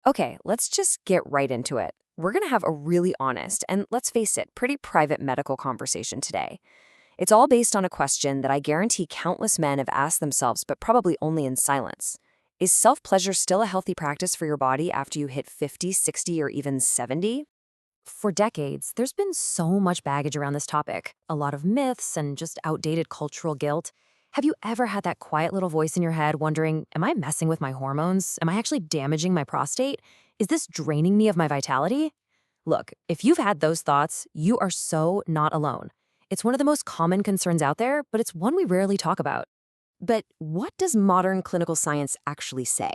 Okay, let's just get right into it. We're going to have a really honest and, let's face it, pretty private medical conversation today. It's all based on a question that I guarantee countless men have asked themselves, but probably only in silence. Is self pleasure still a healthy practice for your body after you hit 50, 60, or even 70? For decades, there's been so much baggage around this topic, a lot of myths and just outdated cultural guilt. Have you ever had that quiet little voice in your head wondering, am I messing with my hormones? Am I actually damaging my prostate? Is this draining me of my vitality? Look, if you've had those thoughts, you are so not alone. It's one of the most common concerns out there, but it's one we rarely talk about. But what does modern clinical science actually say?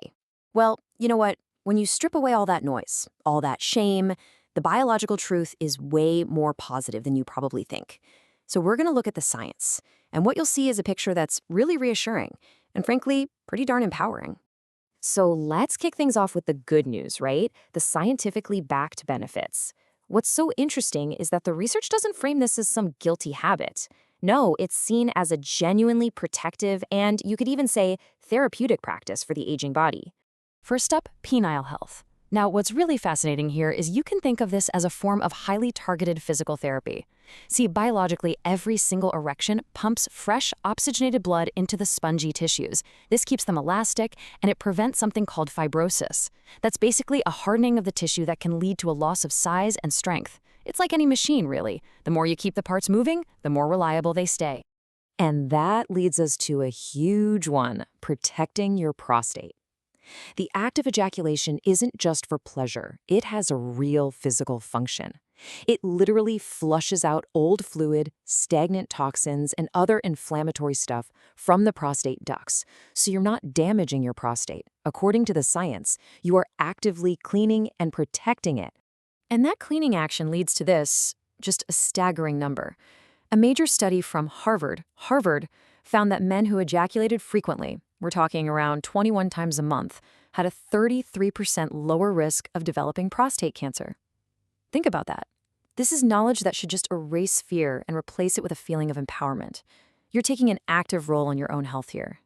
Well, you know what? When you strip away all that noise, all that shame, the biological truth is way more positive than you probably think. So we're going to look at the science, and what you'll see is a picture that's really reassuring and, frankly, pretty darn empowering. So let's kick things off with the good news, right? The scientifically backed benefits. What's so interesting is that the research doesn't frame this as some guilty habit. No, it's seen as a genuinely protective and, you could even say, therapeutic practice for the aging body. First up, penile health. Now, what's really fascinating here is you can think of this as a form of highly targeted physical therapy. See, biologically, every single erection pumps fresh, oxygenated blood into the spongy tissues. This keeps them elastic, and it prevents something called fibrosis. That's basically a hardening of the tissue that can lead to a loss of size and strength. It's like any machine, really. The more you keep the parts moving, the more reliable they stay. And that leads us to a huge one, protecting your prostate. The act of ejaculation isn't just for pleasure, it has a real physical function. It literally flushes out old fluid, stagnant toxins, and other inflammatory stuff from the prostate ducts, so you're not damaging your prostate. According to the science, you are actively cleaning and protecting it. And that cleaning action leads to this, just a staggering number. A major study from Harvard found that men who ejaculated frequently, we're talking around 21 times a month, had a 33% lower risk of developing prostate cancer. Think about that. This is knowledge that should just erase fear and replace it with a feeling of empowerment. You're taking an active role in your own health here.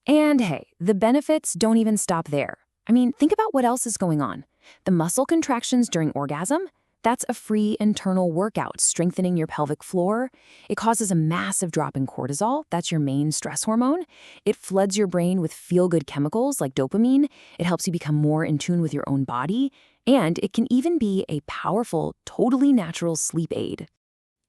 And hey, the benefits don't even stop there. I mean, think about what else is going on. The muscle contractions during orgasm, that's a free internal workout strengthening your pelvic floor. It causes a massive drop in cortisol, that's your main stress hormone. It floods your brain with feel-good chemicals like dopamine. It helps you become more in tune with your own body. And it can even be a powerful, totally natural sleep aid.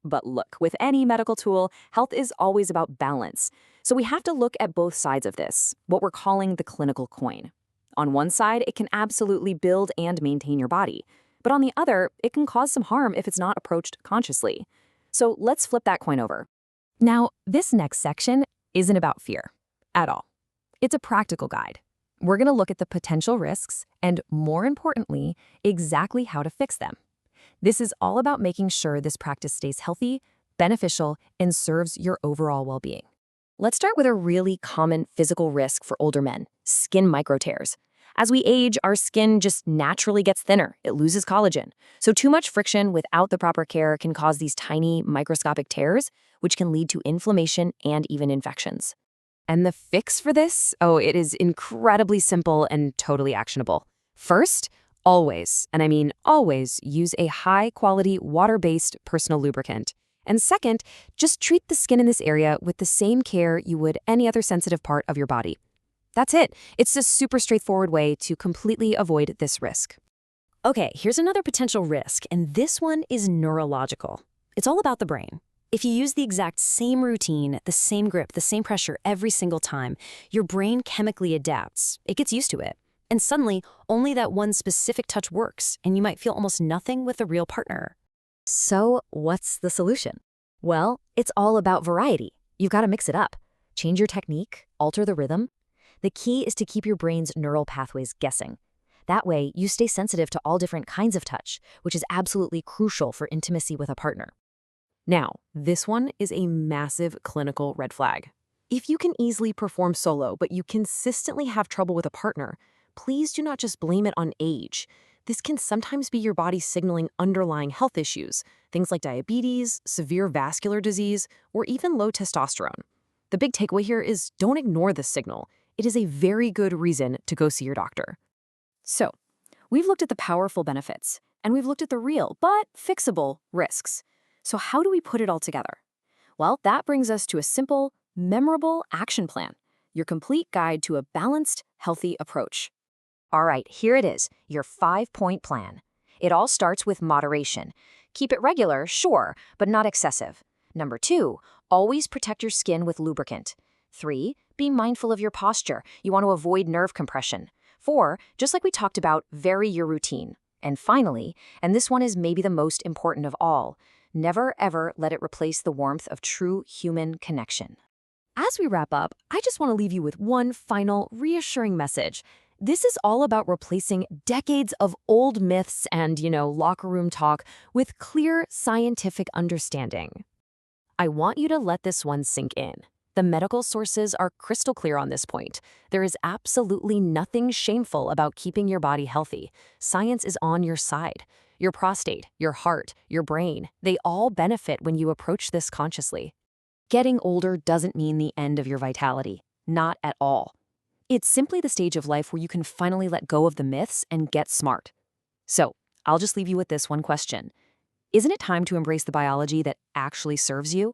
But look, with any medical tool, health is always about balance. So we have to look at both sides of this, what we're calling the clinical coin. On one side, it can absolutely build and maintain your body. But on the other, it can cause some harm if it's not approached consciously. So let's flip that coin over. Now, this next section isn't about fear at all. It's a practical guide. We're going to look at the potential risks and, more importantly, exactly how to fix them. This is all about making sure this practice stays healthy, beneficial, and serves your overall well-being. Let's start with a really common physical risk for older men, skin microtears. As we age, our skin just naturally gets thinner. It loses collagen. So too much friction without the proper care can cause these tiny microscopic tears, which can lead to inflammation and even infections. And the fix for this? Oh, it is incredibly simple and totally actionable. First, always, and I mean always, use a high-quality water-based personal lubricant. And second, just treat the skin in this area with the same care you would any other sensitive part of your body. That's it. It's a super straightforward way to completely avoid this risk. Okay, here's another potential risk, and this one is neurological. It's all about the brain. If you use the exact same routine, the same grip, the same pressure every single time, your brain chemically adapts. It gets used to it. And suddenly, only that one specific touch works, and you might feel almost nothing with a real partner. So what's the solution? Well, it's all about variety. You've got to mix it up. Change your technique, alter the rhythm. The key is to keep your brain's neural pathways guessing. That way, you stay sensitive to all different kinds of touch, which is absolutely crucial for intimacy with a partner. Now, this one is a massive clinical red flag. If you can easily perform solo, but you consistently have trouble with a partner, please do not just blame it on age. This can sometimes be your body signaling underlying health issues, things like diabetes, severe vascular disease, or even low testosterone. The big takeaway here is don't ignore this signal. It is a very good reason to go see your doctor. So, We've looked at the powerful benefits, and we've looked at the real, but fixable, risks. So how do we put it all together? Well, that brings us to a simple, memorable action plan, your complete guide to a balanced, healthy approach. All right, here it is, your 5-point plan. It all starts with moderation. Keep it regular, sure, but not excessive. Number 2, always protect your skin with lubricant. 3, be mindful of your posture. You want to avoid nerve compression. 4, just like we talked about, vary your routine. And finally, and this one is maybe the most important of all, never ever let it replace the warmth of true human connection. As we wrap up, I just want to leave you with one final reassuring message. This is all about replacing decades of old myths and, locker room talk with clear scientific understanding. I want you to let this one sink in. The medical sources are crystal clear on this point. There is absolutely nothing shameful about keeping your body healthy. Science is on your side. Your prostate, your heart, your brain, they all benefit when you approach this consciously. Getting older doesn't mean the end of your vitality. Not at all. It's simply the stage of life where you can finally let go of the myths and get smart. So, I'll just leave you with this one question. Isn't it time to embrace the biology that actually serves you?